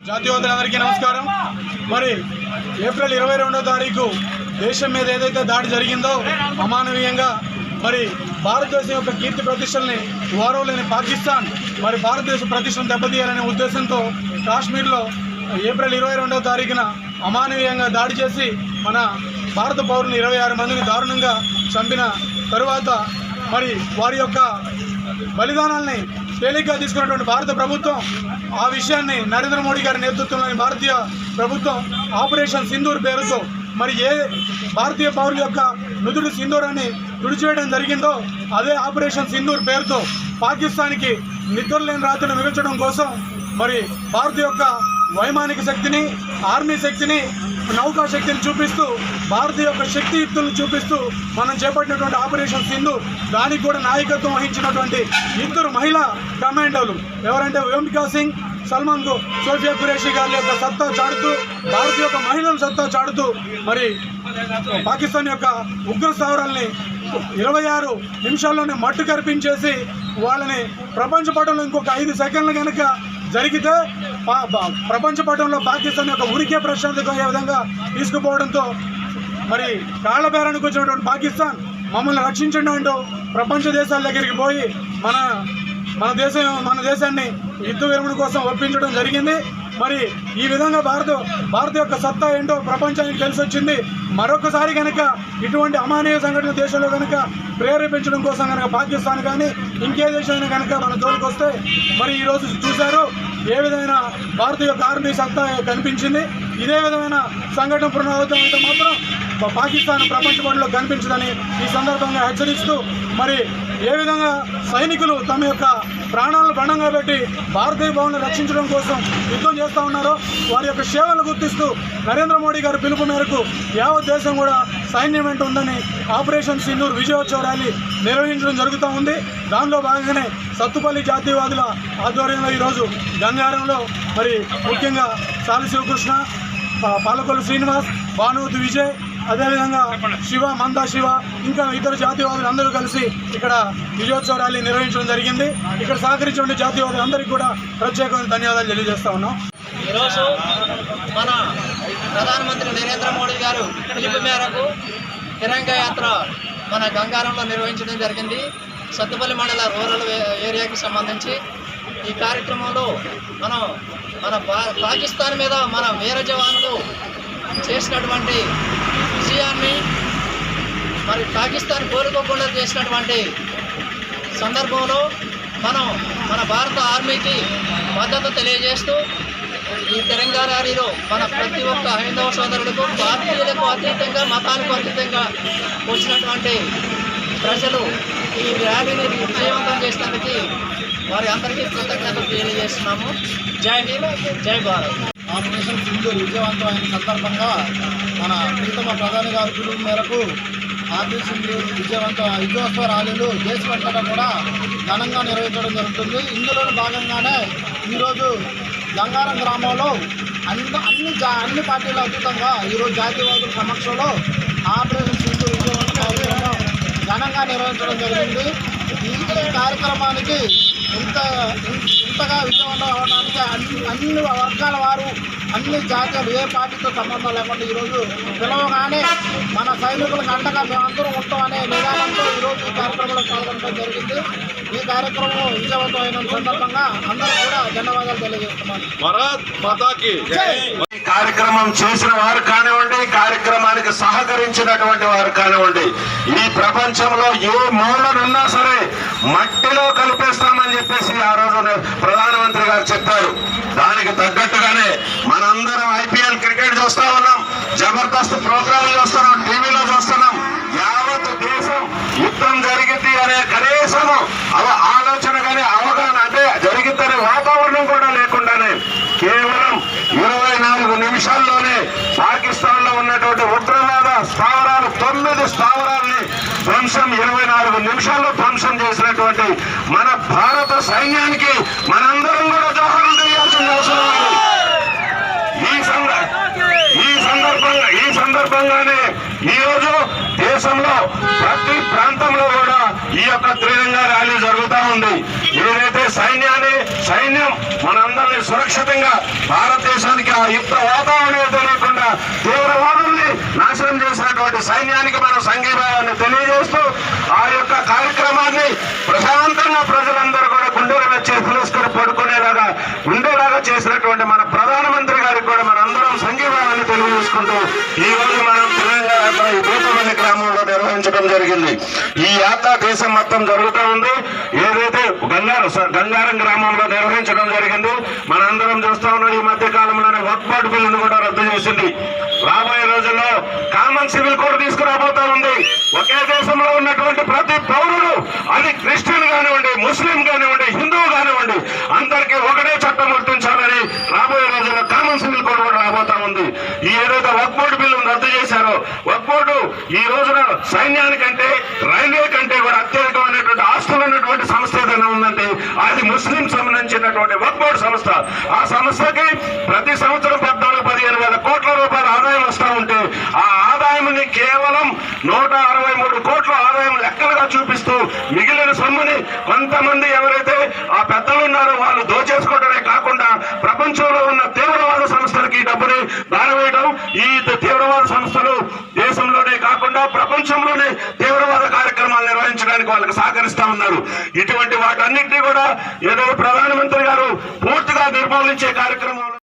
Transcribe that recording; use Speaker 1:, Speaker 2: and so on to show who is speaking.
Speaker 1: జాతీయవాదులందరికీ నమస్కారం. మరి ఏప్రిల్ 22వ తారీఖు దేశం మీద ఏదైతే దాడి జరిగిందో అమానవీయంగా, మరి భారతదేశం యొక్క కీర్తి ప్రతిష్టల్ని గౌరవలేని పాకిస్తాన్ మరి భారతదేశ ప్రతిష్టను దెబ్బతీయాలనే ఉద్దేశంతో కాశ్మీర్లో ఏప్రిల్ 22వ తారీఖున అమానవీయంగా దాడి చేసి మన భారత పౌరుని 26 మందిని దారుణంగా చంపిన తరువాత మరి వారి యొక్క బలిదానాల్ని తేలిగ్గా తీసుకున్నటువంటి భారత ప్రభుత్వం ఆ విషయాన్ని నరేంద్ర మోడీ గారి నేతృత్వంలోని భారతీయ ప్రభుత్వం ఆపరేషన్ సింధూర్ పేరుతో మరి ఏ భారతీయ పౌరుల యొక్క నుదుటి సింధూరాన్ని తుడిచివేయడం జరిగిందో అదే ఆపరేషన్ సింధూర్ పేరుతో పాకిస్తాన్కి నిద్రలేని రాత్రిని మిగల్చడం కోసం మరి భారత యొక్క వైమానిక శక్తిని, ఆర్మీ శక్తిని, నౌకా శక్తిని చూపిస్తూ భారతీయ యొక్క శక్తియుక్తులను చూపిస్తూ మనం చేపట్టినటువంటి ఆపరేషన్ సింధూర్ దానికి కూడా నాయకత్వం వహించినటువంటి 2 మహిళా కమాండోలు ఎవరంటే వ్యోమికా సింగ్, సల్మాన్ సోఫియా ఖురేషీ గారి యొక్క సత్తా చాటుతూ, భారతీయ యొక్క మహిళల సత్తా చాటుతూ మరి పాకిస్తాన్ యొక్క ఉగ్ర స్థావరాల్ని 26 నిమిషాల్లోనే మట్టు కరిపించేసి వాళ్ళని ప్రపంచ పటంలో ఇంకొక 5 సెకండ్లు కనుక జరిగితే ప్రపంచ పటంలో పాకిస్తాన్ యొక్క ఉనికే ప్రశాంతగా ఏ విధంగా తీసుకుపోవడంతో మరి కాళ్ల బేరానికి వచ్చినటువంటి పాకిస్తాన్ మమ్మల్ని రక్షించండి అంటూ ప్రపంచ దేశాల దగ్గరికి పోయి మన దేశాన్ని యుద్ధ విరమణ కోసం ఒప్పించడం జరిగింది. మరి ఈ విధంగా భారత యొక్క సత్తా ఏంటో ప్రపంచానికి తెలిసి వచ్చింది. మరొకసారి కనుక ఇటువంటి అమానవీయ సంఘటన దేశంలో కనుక ప్రేరేపించడం కోసం కనుక పాకిస్తాన్ కానీ ఇంకే దేశమైనా కనుక మన జోలికి వస్తే మరి ఈరోజు చూశారు ఏ విధమైన భారత యొక్క ఆర్మీ సత్తా కనిపించింది. ఇదే విధమైన సంఘటన పునరావృతం అయితే మాత్రం పాకిస్తాన్ ప్రపంచ పటంలో కనిపించదని ఈ సందర్భంగా హెచ్చరిస్తూ మరి ఏ విధంగా సైనికులు తమ యొక్క ప్రాణాలను పణంగా పెట్టి భారతీయ భవన్ను రక్షించడం కోసం యుద్ధం చేస్తూ ఉన్నారో వారి యొక్క సేవలను గుర్తిస్తూ నరేంద్ర మోడీ గారి పిలుపు మేరకు యావత్ దేశం కూడా సైన్యం వెంట ఉందని ఆపరేషన్ సింధూర్ విజయోత్సవ ర్యాలీ నిర్వహించడం జరుగుతూ ఉంది. దానిలో భాగంగానే సత్తుపల్లి జాతీయవాదుల ఆధ్వర్యంలో ఈరోజు గంగారంలో మరి ముఖ్యంగా సాలి శివకృష్ణ, పాలకొల్లు శ్రీనివాస్, భానువతి విజయ్, అదేవిధంగా శివ, మందా శివ, ఇంకా ఇతర జాతీయవాదులు అందరూ కలిసి ఇక్కడ విజయోత్సవ ర్యాలీ నిర్వహించడం జరిగింది. ఇక్కడ సహకరించిన జాతీయవాదులందరికీ కూడా ప్రత్యేకమైన ధన్యవాదాలు తెలియజేస్తా ఉన్నాం.
Speaker 2: ఈరోజు మన ప్రధానమంత్రి నరేంద్ర మోడీ గారు పిలుపు మేరకు తిరంగా యాత్ర మన గంగారంలో నిర్వహించడం జరిగింది. సత్తుపల్లి మండల రూరల్ ఏరియాకి సంబంధించి ఈ కార్యక్రమంలో మన పాకిస్తాన్ మీద మన వీర జవానులు చేసినటువంటి విజయాన్ని మరి పాకిస్తాన్ కోరుకోకుండా చేసినటువంటి సందర్భంలో మన భారత ఆర్మీకి మద్దతు తెలియజేస్తూ ఈ తిరంగా ర్యాలీలో మన ప్రతి ఒక్క హైందవ సోదరులకు, పార్టీలకు అతీతంగా, మతాలకు అతీతంగా వచ్చినటువంటి ప్రజలు ఈ ర్యాలీని విజయవంతం చేసినందుకు వారి అందరికీ కృతజ్ఞతలు తెలియజేస్తున్నాము. జై హింద్, జై భారత్.
Speaker 3: ఆపరేషన్ సింధూర్ విజయవంతమైన సందర్భంగా మన ప్రీతమ ప్రధాని గారి పిలుపు మేరకు ఆపరేషన్ సింధూర్ విజయోత్సవ ర్యాలీలు దేశమంతటా కూడా ఘనంగా నిర్వహించడం జరుగుతుంది. ఇందులో భాగంగానే ఈరోజు గంగారం గ్రామంలో అన్ని పార్టీల అతీతంగా ఈరోజు జాతీయవాదుల సమక్షంలో ఆపరేషన్ సింధూర్ విజయవంతంగా ఘనంగా నిర్వహించడం జరిగింది. ఈ కార్యక్రమానికి ఇంతగా విజయవంతం అవడానికి అన్ని వర్గాల వారు, అన్ని జాతీయాలు, ఏ పార్టీతో సంబంధం లేకుండా ఈరోజు పిలవగానే మన సైనికులకు అండగా మేమందరం ఉంటామనే నిదానంతో ఈరోజు ఈ కార్యక్రమంలో పాల్గొనడం జరిగింది. ఈ కార్యక్రమం విజయవంతమైన సందర్భంగా అందరూ కూడా ధన్యవాదాలు తెలియజేస్తున్నాను.
Speaker 4: కార్యక్రమం చేసిన వారు కానివ్వండి, కార్యక్రమానికి సహకరించినటువంటి వారు కానివ్వండి, ఈ ప్రపంచంలో ఏ మూలనున్నా సరే మట్టిలో కలిపేస్తామని చెప్పేసి ఆ రోజు ప్రధానమంత్రి గారు చెప్పారు. దానికి తగ్గట్టుగానే మనందరం ఐపీఎల్ క్రికెట్ చూస్తా ఉన్నాం, జబర్దస్త్ ప్రోగ్రాంలు చూస్తున్నాం, టీవీలో చూస్తున్నాం. యావత్ దేశం యుద్ధం జరిగింది అనే కనీసం ఆలోచన కానీ అవగాహన, అంటే జరిగిద్దనే వాతావరణం కూడా లేకుండానే కేవలం 24 నిమిషాల్లోనే పాకిస్తాన్ లో ఉన్నటువంటి ఉగ్రవాద స్థావరాలు 9 స్థావరాలని ధ్వంసం 24 నిమిషాల్లో ధ్వంసం చేసినటువంటి మన భారత సైన్యానికి మనందరం కూడా జోహార్లు చేయాల్సిన అవసరం ఉంది. ఈ సందర్భంగానే ఈరోజు దేశంలో ప్రతి ప్రాంతంలో కూడా ఈ యొక్క త్రిరంగ ర్యాలీ జరుగుతూ ఉంది. ఏదైతే సైన్యాన్ని సైన్యం మనందరినీ సురక్షితంగా భారతదేశానికి ఆ యుద్ధ వాతావరణం తెలియకుండా తీవ్రవాదుల్ని నాశనం చేసినటువంటి సైన్యానికి మనం సంఘీభావాన్ని తెలియజేస్తూ ఆ యొక్క కార్యక్రమాన్ని ప్రశాంతంగా ప్రజలందరూ కూడా గుండెల చేతులేసుకొని పడుకునేలాగా ఉండేలాగా చేసినటువంటి మన ప్రధానమంత్రి గారికి కూడా మనందరం సంఘీభావాన్ని తెలియజేసుకుంటూ ఈ రోజు మనం తెలంగాణ ఈ దూతపల్లి గ్రామంలో నిర్వహించడం జరిగింది. ఈ యాత్ర దేశం మొత్తం జరుగుతూ ఉంది. ఏదైతే గంగారం గ్రామంలో నిర్వహించడం జరిగింది. మనందరం చూస్తా ఉన్నాం ఈ మధ్య కాలంలోనే వక్ఫ్ బోర్డు బిల్లును కూడా రద్దు చేసింది. రాబోయే రోజుల్లో కామన్ సివిల్ కోడ్ తీసుకురాబోతా ఉంది. ఒకే దేశంలో ఉన్నటువంటి ప్రతి పౌరుడు, అది క్రిస్టియన్ కానివ్వండి, ముస్లిం కానివ్వండి, హిందువు కానివ్వండి, అందరికీ ఒకటే చట్టం వర్తించాలని రాబోయే రోజుల్లో కామన్ సివిల్ కోడ్ కూడా రాబోతా ఉంది. ఈ ఏదైతే వక్ఫ్ బోర్డు బిల్లును రద్దు చేశారో, వక్ఫ్ బోర్డు ఈ రోజున సైన్యానికంటే రైల్వే కంటే కూడా అత్యధికమైనటువంటి ఆస్తులు ఉన్నటువంటి సంస్థ ఏదైనా ఉందంటే అది ముస్లిం సంబంధించినటువంటి వక్ఫ్ బోర్డు సంస్థ. ఆ సంస్థకి ప్రతి సంవత్సరం 14-15 వేల కోట్ల రూపాయల ఆదాయం వస్తూ ఉంటే ఆ ఆదాయాన్ని కేవలం 163 కోట్ల ఆదాయం లెక్కలుగా చూపిస్తూ మిగిలిన సొమ్ముని కొంతమంది ఎవరైతే ఆ పెద్దలు ఉన్నారో వాళ్ళు దోచేసుకోవడమే కాకుండా ప్రపంచంలో ఉన్న తీవ్రవాద సంస్థలకి డబ్బుని దారవేయడం, ఈ తీవ్రవాద సంస్థలు దేశంలోనే కాకుండా ప్రపంచంలోనే తీవ్రవాద కార్యక్రమాలు నిర్వహించడానికి వాళ్ళకి సహకరిస్తా ఉన్నారు. ఇటువంటి వాటన్నిటినీ కూడా ఏదో ప్రధానమంత్రి గారు పూర్తిగా నిర్మూలించే కార్యక్రమం